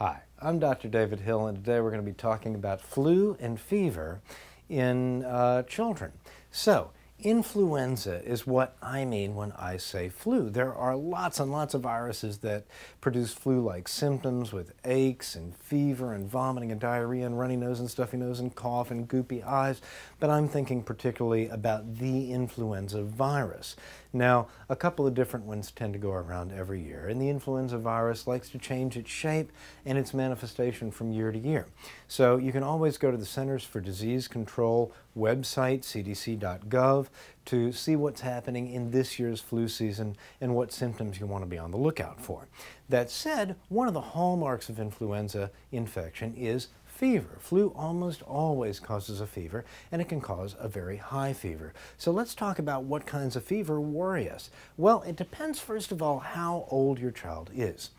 Hi, I'm Dr. David Hill, and today we're going to be talking about flu and fever in children. So, influenza is what I mean when I say flu. There are lots and lots of viruses that produce flu-like symptoms with aches and fever and vomiting and diarrhea and runny nose and stuffy nose and cough and goopy eyes, but I'm thinking particularly about the influenza virus. Now, a couple of different ones tend to go around every year, and the influenza virus likes to change its shape and its manifestation from year to year. So you can always go to the Centers for Disease Control website, cdc.gov, to see what's happening in this year's flu season and what symptoms you want to be on the lookout for. That said, one of the hallmarks of influenza infection is fever. Flu almost always causes a fever, and it can cause a very high fever. So let's talk about what kinds of fever worry us. Well, it depends, first of all, how old your child is.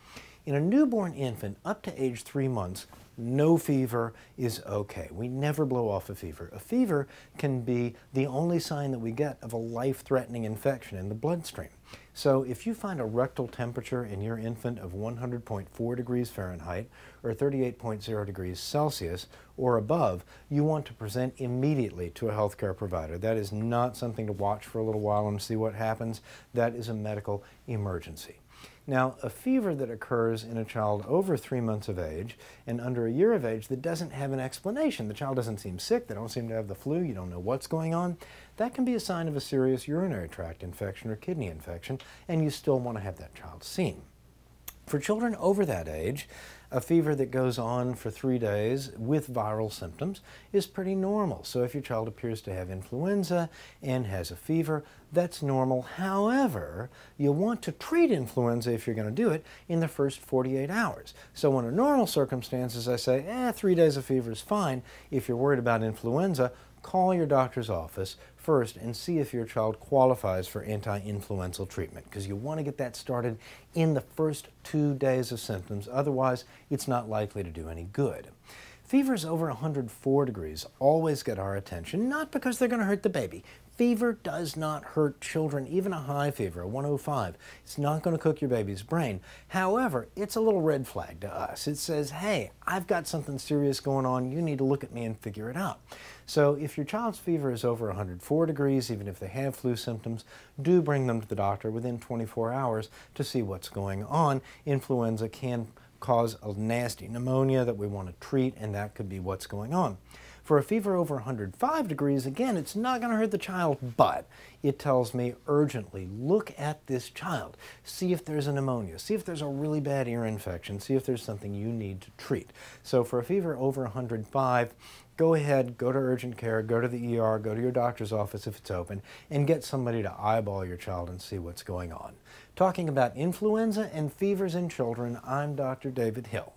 In a newborn infant up to age 3 months, no fever is okay. We never blow off a fever. A fever can be the only sign that we get of a life-threatening infection in the bloodstream. So if you find a rectal temperature in your infant of 100.4 degrees Fahrenheit or 38.0 degrees Celsius or above, you want to present immediately to a healthcare provider. That is not something to watch for a little while and see what happens. That is a medical emergency. Now, a fever that occurs in a child over 3 months of age and under a year of age that doesn't have an explanation, the child doesn't seem sick, they don't seem to have the flu, you don't know what's going on, that can be a sign of a serious urinary tract infection or kidney infection, and you still want to have that child seen. For children over that age, a fever that goes on for 3 days with viral symptoms is pretty normal. So if your child appears to have influenza and has a fever, that's normal. However, you want to treat influenza, if you're going to do it, in the first 48 hours. So under normal circumstances, I say, 3 days of fever is fine. If you're worried about influenza, call your doctor's office first and see if your child qualifies for anti-influenzal treatment, because you want to get that started in the first 2 days of symptoms. Otherwise, it's not likely to do any good. Fevers over 104 degrees always get our attention, not because they're going to hurt the baby. Fever does not hurt children, even a high fever, a 105. It's not going to cook your baby's brain. However, it's a little red flag to us. It says, hey, I've got something serious going on. You need to look at me and figure it out. So if your child's fever is over 104 degrees, even if they have flu symptoms, do bring them to the doctor within 24 hours to see what's going on. Influenza can cause a nasty pneumonia that we want to treat, and that could be what's going on. For a fever over 105 degrees, again, it's not going to hurt the child, but it tells me urgently, look at this child. See if there's a pneumonia. See if there's a really bad ear infection. See if there's something you need to treat. So for a fever over 105, go ahead, go to urgent care, go to the ER, go to your doctor's office if it's open, and get somebody to eyeball your child and see what's going on. Talking about influenza and fevers in children, I'm Dr. David Hill.